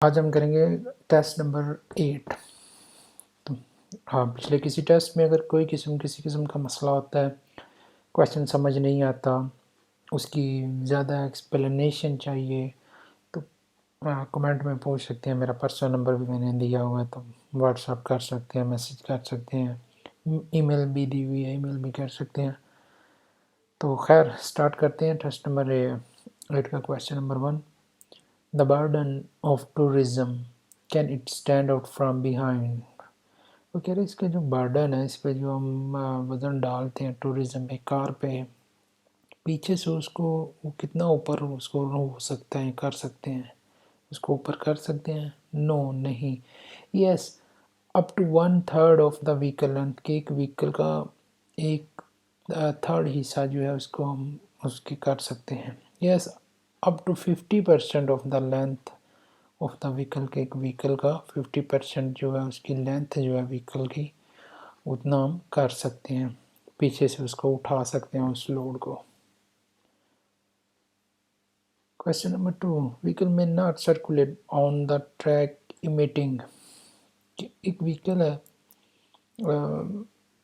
आज हम करेंगे टेस्ट नंबर 8। तो हाँ, पिछले किसी टेस्ट में अगर किसी किस्म का मसला होता है, क्वेश्चन समझ नहीं आता, उसकी ज़्यादा एक्सप्लेनेशन चाहिए, तो कमेंट में पूछ सकते हैं। मेरा पर्सनल नंबर भी मैंने दिया हुआ है, तो व्हाट्सअप कर सकते हैं, मैसेज कर सकते हैं, ईमेल भी दी हुई है, ईमेल भी कर सकते हैं। तो खैर स्टार्ट करते हैं टेस्ट नंबर 8 का question number 1। The burden of tourism can it stand out from behind. वो कह रहे इसका जो बर्डन है, इस पे जो हम वज़न डालते हैं टूरिज़्म पे, कार पे, पीछे से उसको वो कितना ऊपर उसको हो सकता है, कर सकते हैं, उसको ऊपर कर सकते हैं? नो, नहीं। Yes, up to 1/3 of the vehicle length, के एक व्हीकल का एक थर्ड हिस्सा जो है उसको हम उसकी कर सकते हैं। Yes, up to 50% of the length of the vehicle, के एक व्हीकल का 50% जो है उसकी लेंथ जो है व्हीकल की, उतना हम कर सकते हैं, पीछे से उसको उठा सकते हैं उस लोड को। क्वेश्चन नंबर 2, व्हीकल में not circulate on the track emitting. एक व्हीकल है,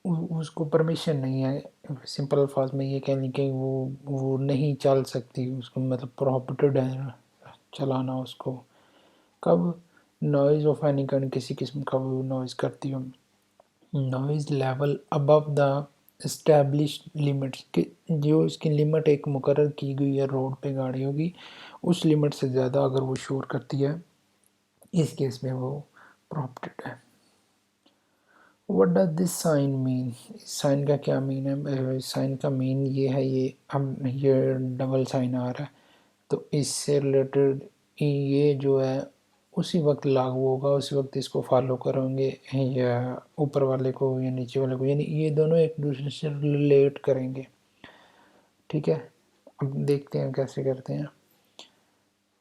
उसको परमिशन नहीं है, सिंपल अल्फाज में ये कहने कि वो नहीं चल सकती, उसको मतलब प्रोहिबिटेड है चलाना उसको। कब? नॉइज़ ऑफ एनी काइंड, किसी किस्म का वो नॉइज़ करती हो, noise level above the established limits, कि जो इसकी लिमिट एक मुकर्रर की गई है रोड पे गाड़ियों की, उस लिमिट से ज़्यादा अगर वो शोर करती है, इस केस में वो प्रोहिबिटेड है। What does this sign mean? इस साइन का क्या मीन है? साइन का मीन ये है, ये डबल साइन आ रहा है, तो इससे रिलेटेड ये जो है उसी वक्त लागू होगा, उसी वक्त इसको फॉलो करेंगे, या ऊपर वाले को या नीचे वाले को, यानी ये दोनों एक दूसरे से रिलेट करेंगे। ठीक है, अब देखते हैं कैसे करते हैं।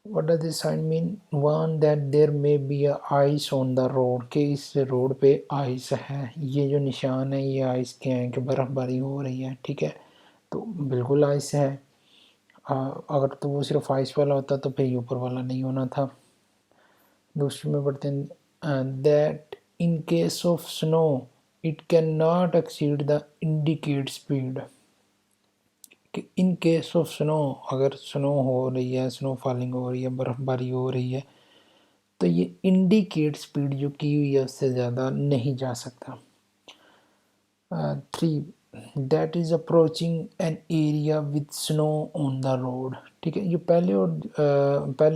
What does this sign mean? One, that there may be a ice on the road, कि इस रोड पे आइस है। ये जो निशान है ये आइस के हैं कि बर्फ़बारी हो रही है। ठीक है, तो बिल्कुल आइस है। अगर तो वो सिर्फ आइस वाला होता तो फिर ऊपर वाला नहीं होना था। दूसरे में पढ़ते हैं that in case of snow it can not exceed the indicate speed, कि इन केस ऑफ स्नो, अगर स्नो हो रही है, स्नो फॉलिंग हो रही है, बर्फ़बारी हो रही है, तो ये इंडिकेट स्पीड जो की हुई है उससे ज़्यादा नहीं जा सकता। 3, that is approaching an area with snow on the road. ठीक है, ये पहले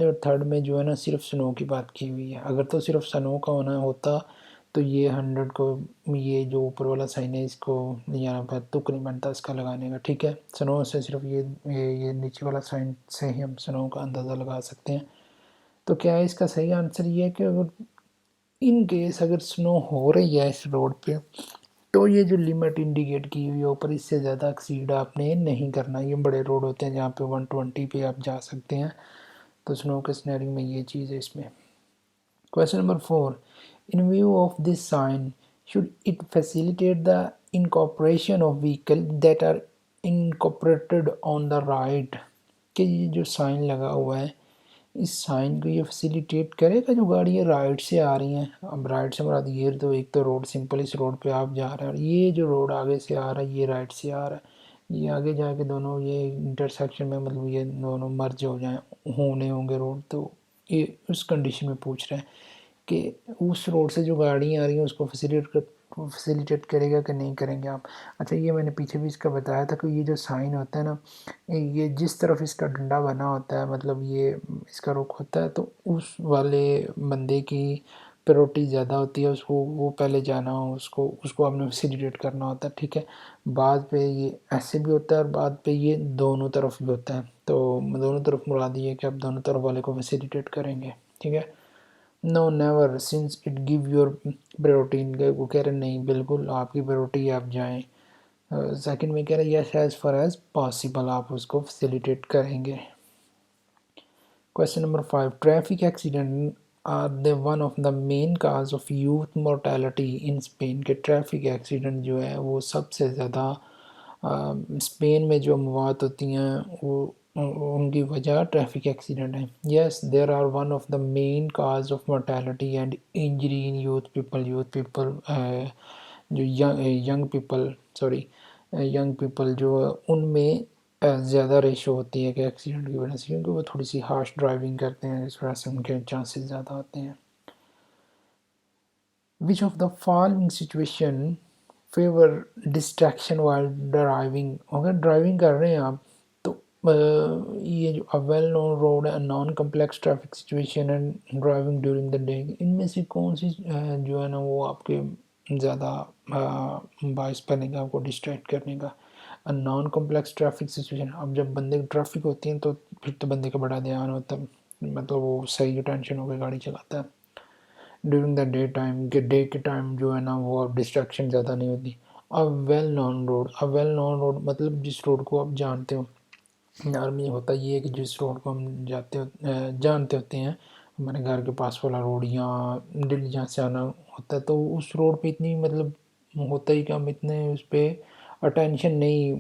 और थर्ड में जो है ना सिर्फ स्नो की बात की हुई है। अगर तो सिर्फ स्नो का होना होता तो ये 100 को, ये जो ऊपर वाला साइन है इसको यहाँ पर तुक नहीं बनता इसका लगाने का। ठीक है, स्नो से सिर्फ ये नीचे वाला साइन से ही हम स्नो का अंदाज़ा लगा सकते हैं। तो क्या है इसका सही आंसर? ये है कि अगर इन केस अगर स्नो हो रही है इस रोड पे, तो ये जो लिमिट इंडिकेट की हुई है ऊपर, इससे ज़्यादा एक्सीड आपने नहीं करना। ये बड़े रोड होते हैं जहाँ पे 120 पे आप जा सकते हैं, तो स्नो के सिनेरियो में ये चीज़ है इसमें। Question number 4, in view of this sign should it facilitate the incorporation of vehicle that are incorporated on the right, कि ये जो साइन लगा हुआ है, इस साइन को ये फैसिलिटेट करेगा जो गाड़ियाँ राइट से आ रही हैं। अब राइट से मुराद ये तो एक तो रोड, सिंपल इस रोड पे आप जा रहे हैं और ये जो रोड आगे से आ रहा है ये राइट से आ रहा है, ये आगे जाके दोनों ये इंटरसेक्शन में मतलब ये दोनों मर्ज हो जाएं, होने होंगे रोड, तो ये उस कंडीशन में पूछ रहे हैं कि उस रोड से जो गाड़ियाँ आ रही हैं उसको फैसिलिटेट करेगा कि नहीं करेंगे आप। अच्छा, ये मैंने पीछे भी इसका बताया था कि ये जो साइन होता है ना, ये जिस तरफ इसका डंडा बना होता है, मतलब ये इसका रुख होता है, तो उस वाले बंदे की प्रायोरिटी ज़्यादा होती है, उसको वो पहले जाना हो, उसको उसको आपने फैसिलिटेट करना होता है। ठीक है, बाद पे ये ऐसे भी होता है और बाद पे ये दोनों तरफ भी होता है, तो दोनों तरफ मुराद ये है कि आप दोनों तरफ वाले को फैसिलिटेट करेंगे। ठीक है, no never since it give your priority, वो कह रहे नहीं, बिल्कुल आपकी प्रायोरिटी, आप जाएँ। सेकंड में कह रहे yes as far as possible, आप उसको फैसिलिटेट करेंगे। Question number 5, traffic accident are the one of the main cause of youth mortality in Spain, के ट्रैफिक एक्सीडेंट जो है वो सबसे ज़्यादा स्पेन में जो मौत होती हैं वो उनकी वजह ट्रैफिक एक्सीडेंट है। Yes, there are one of the main cause of mortality and injury in youth people जो young people, sorry young people जो उनमें ज़्यादा रेशो होती है कि एक्सीडेंट की वजह से, क्योंकि वो थोड़ी सी हार्श ड्राइविंग करते हैं, इस वजह से उनके चांसेस ज़्यादा होते हैं। Which of the following situation favour distraction while driving? अगर ड्राइविंग कर रहे हैं आप तो ये जो अ वेल नोन रोड है, non complex traffic situation and driving during the day, इनमें से कौन सी जो है ना वो आपके ज़्यादा बाइस बनेगा आपको डिस्ट्रैक्ट करने का? नॉन कम्प्लेक्स ट्रैफिक सिचुएशन, अब जब बंदे की ट्रैफिक होती है तो फिर तो बंदे का बड़ा ध्यान होता है, मतलब वो सही टेंशन होकर गाड़ी चलाता है। ड्यूरिंग द डे टाइम के डे के टाइम जो है ना वो डिस्ट्रैक्शन ज़्यादा नहीं होती। अ वेल नोन रोड मतलब जिस रोड को आप जानते हो। नॉर्मली होता ये है कि जिस रोड को हम जानते होते हैं, हमारे घर के पास वाला रोड या दिल्ली जहाँ से आना होता है, तो उस रोड पे इतनी मतलब होता ही कि हम इतने उस पर अटेंशन नहीं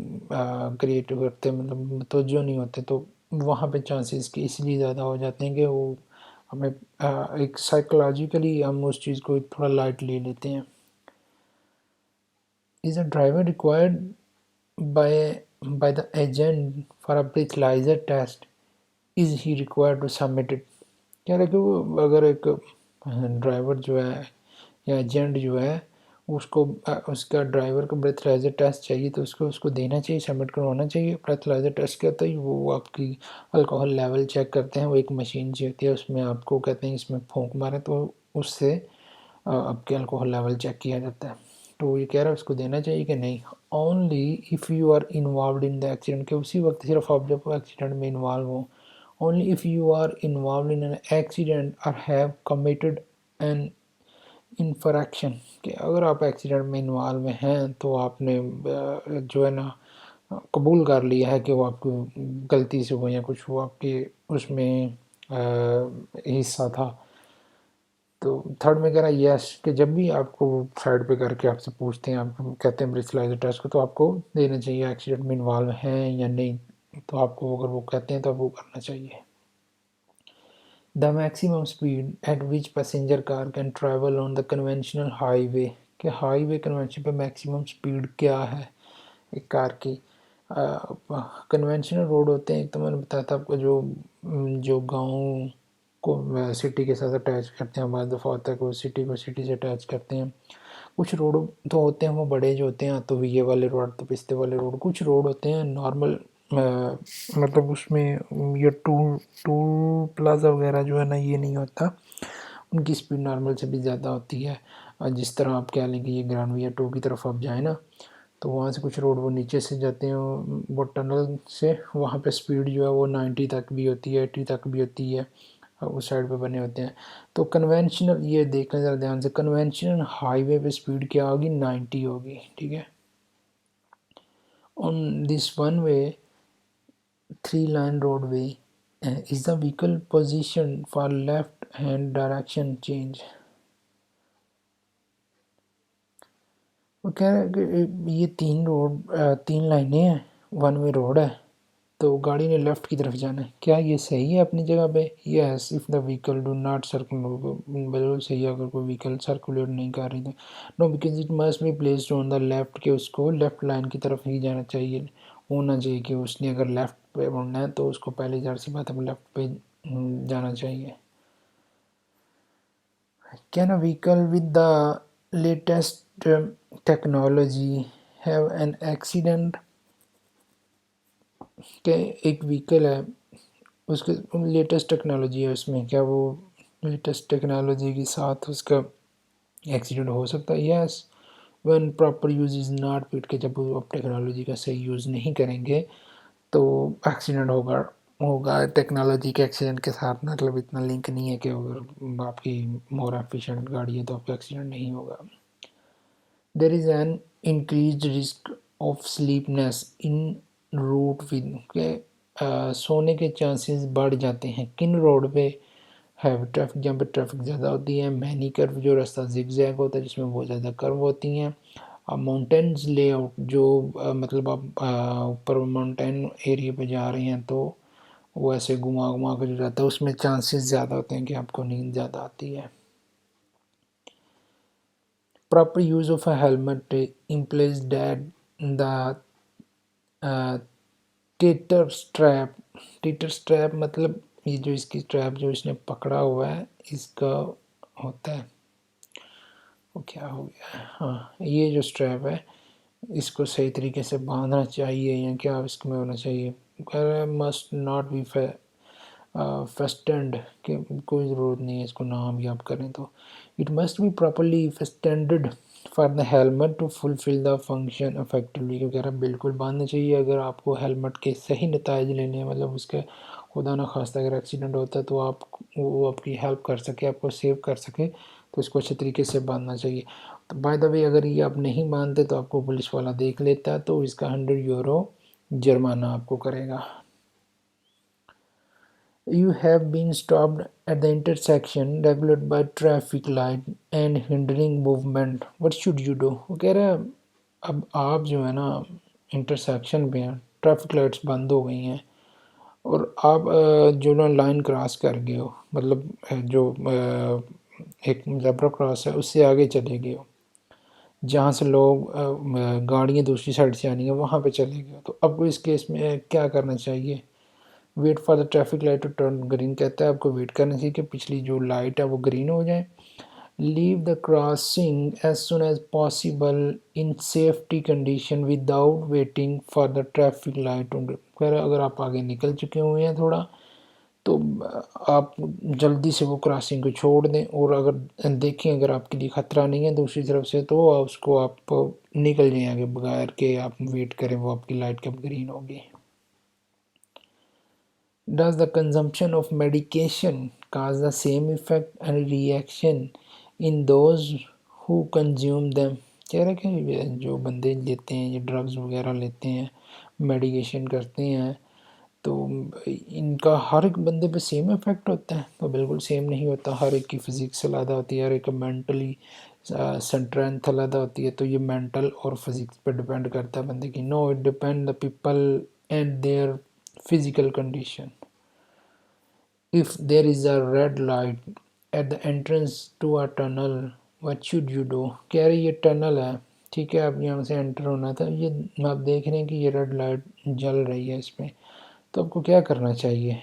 क्रिएट करते, मतलब तवज्जो नहीं होते, तो वहाँ पे चांसेस के इसलिए ज़्यादा हो जाते हैं कि वो हमें एक साइकोलॉजिकली हम उस चीज़ को थोड़ा लाइट ले लेते हैं। Is a driver required by the agent for a breathalyzer test, is he required to submit it? कह रहे कि वो अगर एक ड्राइवर जो है या एजेंट जो है उसको उसका ड्राइवर का ब्रेथलाइजर टेस्ट चाहिए तो उसको उसको देना चाहिए, सबमिट करवाना चाहिए। ब्रेथलाइजर टेस्ट कहते ही वो आपकी अल्कोहल लेवल चेक करते हैं, वो एक मशीन सी होती है, उसमें आपको कहते हैं इसमें फूंक मारे तो उससे आपके अल्कोहल लेवल चेक किया जाता है। तो ये कह रहा है उसको देना चाहिए कि नहीं। Only if you are involve in the accident, के उसी वक्त सिर्फ आप जब एक्सीडेंट में इन्वॉल्व हो। Only if you are involve in an accident और हैव कमिटेड एन इन्फ्रैक्शन, कि अगर आप एक्सीडेंट में इन्वॉल्व हैं तो आपने जो है ना कबूल कर लिया है कि वो आपकी गलती से हो या कुछ वो आपके उसमें हिस्सा था। तो थर्ड में कह रहा है यस, कि जब भी आपको साइड पे करके आपसे पूछते हैं, आपको कहते हैं ब्रीथलाइजर टेस्ट को, तो आपको देना चाहिए एक्सीडेंट में इन्वॉल्व हैं या नहीं, तो आपको अगर वो कहते हैं तो वो करना चाहिए। The maximum speed at which passenger car can travel on the conventional highway, कि हाईवे कन्वेंशन पे मैक्सिमम स्पीड क्या है एक कार की। कन्वेंशनल रोड होते हैं, एक तो मैंने बताया था आपको जो जो गांव को सिटी के साथ अटैच करते हैं, बाद दफ़ा होता है कि वो सिटी को सिटी से अटैच करते हैं। कुछ रोड तो होते हैं वो बड़े जो होते हैं, तो ये वाले रोड तो पिस्ते वाले रोड, कुछ रोड होते हैं नॉर्मल, मतलब उसमें ये टूल टूल प्लाजा वगैरह जो है ना ये नहीं होता, उनकी स्पीड नॉर्मल से भी ज़्यादा होती है। जिस तरह आप कह लें कि ये ग्रानविया 2 की तरफ आप जाएँ ना, तो वहाँ से कुछ रोड वो नीचे से जाते हैं वो टनल से, वहाँ पे स्पीड जो है वो 90 तक भी होती है, 80 तक भी होती है, उस साइड पे बने होते हैं। तो कन्वेंशनल ये देख लें ज़रा ध्यान से, कन्वेंशनल हाईवे पे स्पीड क्या होगी, 90 होगी, ठीक है। On this one way 3 line roadway is the vehicle positioned for left hand direction change? वो कह रहा है कि ये 3 लाइनें हैं, वन वे रोड है, तो गाड़ी ने लेफ़्ट की तरफ जाना है, क्या ये सही है अपनी जगह पे? Yes, if the vehicle do not circulate, बिल्कुल सही है अगर कोई व्हीकल सर्कुलेट नहीं कर रही तो। No, because it must be placed on the left, के उसको लेफ़्ट लाइन की तरफ ही जाना चाहिए, होना चाहिए कि उसने अगर लेफ़्ट पे मुड़ना है तो उसको पहले ज़ाहिर सी बात है लेफ़्ट पे जाना चाहिए। Can a vehicle with the latest technology have an accident? के एक व्हीकल है उसके लेटेस्ट टेक्नोलॉजी है उसमें, क्या वो लेटेस्ट टेक्नोलॉजी के साथ उसका एक्सीडेंट हो सकता है? Yes, one proper use is not fit, के जब आप टेक्नोलॉजी का सही यूज़ नहीं करेंगे तो एक्सीडेंट होगा होगा टेक्नोलॉजी के एक्सीडेंट के साथ मतलब इतना लिंक नहीं है कि अगर आपकी मोर एफिशिएंट गाड़ी है तो आपका एक्सीडेंट नहीं होगा। There is an increase risk of sleepiness in route with, के सोने के चांसेस बढ़ जाते हैं किन रोड पे है? ट्रैफिक जहाँ पे ट्रैफिक ज़्यादा होती है, मैनी कर्व जो रास्ता जिगजैग होता है जिसमें बहुत ज़्यादा कर्व होती हैं, माउंटेन्स लेआउट जो मतलब आप ऊपर माउंटेन एरिया पे जा रहे हैं तो वो ऐसे घुमा घुमा कर जाता है, उसमें चांसेस ज़्यादा होते हैं कि आपको नींद ज़्यादा आती है। Proper use of a helmet implies that the tether strap, tether strap मतलब ये जो इसकी स्ट्रैप जो इसने पकड़ा हुआ है इसका होता है, वो क्या हो गया, हाँ ये जो स्ट्रैप है इसको सही तरीके से बांधना चाहिए या क्या इसमें होना चाहिए, मस्ट नॉट बी फेस्टेंड के कोई ज़रूरत नहीं है इसको ना भी आप करें तो। It must be properly fastened for the helmet to fulfil the function effectively, क्योंकि आप बिल्कुल बांधना चाहिए अगर आपको हेलमेट के सही नताइज लेने हैं, मतलब उसके खुदा ना खास्ता अगर एक्सीडेंट होता है तो आप वो आपकी हेल्प कर सके, आपको सेव कर सके, तो इसको अच्छे तरीके से बांधना चाहिए। तो बाय द वे अगर ये आप नहीं बांधते तो आपको पुलिस वाला देख लेता है तो इसका 100 यूरो जुर्माना आपको करेगा। You have been stopped at the intersection regulated by traffic light and hindering movement. What should you do? वो कह रहा है अब आप जो है ना इंटरसेक्शन पे हैं, ट्रैफिक लाइट्स बंद हो गई हैं और आप जो ना लाइन क्रॉस कर गए हो, मतलब जो एक ज़ेब्रा क्रॉस है उससे आगे चले गए हो, जहाँ से लोग गाड़ियाँ दूसरी साइड से आनी है वहाँ पे चले गए हो, तो आपको इस केस में क्या करना चाहिए? Wait for the traffic light to turn green, कहता है आपको वेट करना चाहिए कि पिछली जो लाइट है वो ग्रीन हो जाए। Leave the crossing as soon as possible in safety condition without waiting for the traffic light to, अगर आप आगे निकल चुके हुए हैं थोड़ा तो आप जल्दी से वो क्रॉसिंग को छोड़ दें, और अगर देखें अगर आपके लिए ख़तरा नहीं है दूसरी तरफ से तो उसको आप निकल जाएं आगे बगैर के आप वेट करें वो आपकी लाइट कब ग्रीन होगी। Does the consumption of medication cause the same effect and reaction in those who consume them? कह रहे कि जो बंदे लेते हैं ये ड्रग्स वगैरह लेते हैं मेडिकेशन करते हैं तो इनका हर एक बंदे पे सेम इफ़ेक्ट होता है? तो बिल्कुल सेम नहीं होता, हर एक की फ़िज़िक्स अलग होती है, हर एक मेंटली स्ट्रेंथ अलग होती है, तो ये मेंटल और फिज़िक्स पे डिपेंड करता है बंदे की। No, it depend the people and their physical condition. If there is a red light at the entrance to a tunnel, what should you do? कह रही ये टनल है, ठीक है, आप यहाँ से एंटर होना था, ये आप देख रहे हैं कि ये रेड लाइट जल रही है इसमें, तो आपको क्या करना चाहिए?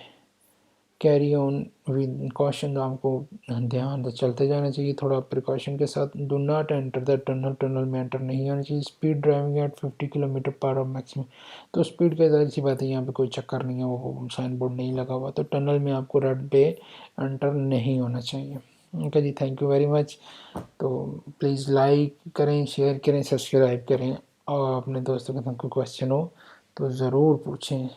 कैरी ऑन विद कॉशन, आपको ध्यान से चलते जाना चाहिए थोड़ा प्रिकॉशन के साथ। Do not enter the tunnel, tunnel में एंटर नहीं होना चाहिए। Speed driving eight 50 kilometre per hour maximum, तो स्पीड के ज़ाहिर सी बात है यहाँ पे कोई चक्कर नहीं है, वो साइन बोर्ड नहीं लगा हुआ, तो टनल में आपको रेड पे एंटर नहीं होना चाहिए। ओके जी, थैंक यू वेरी मच। तो प्लीज़ लाइक करें, शेयर करें, सब्सक्राइब करें, और अपने दोस्तों के साथ कोई क्वेश्चन हो तो ज़रूर पूछें।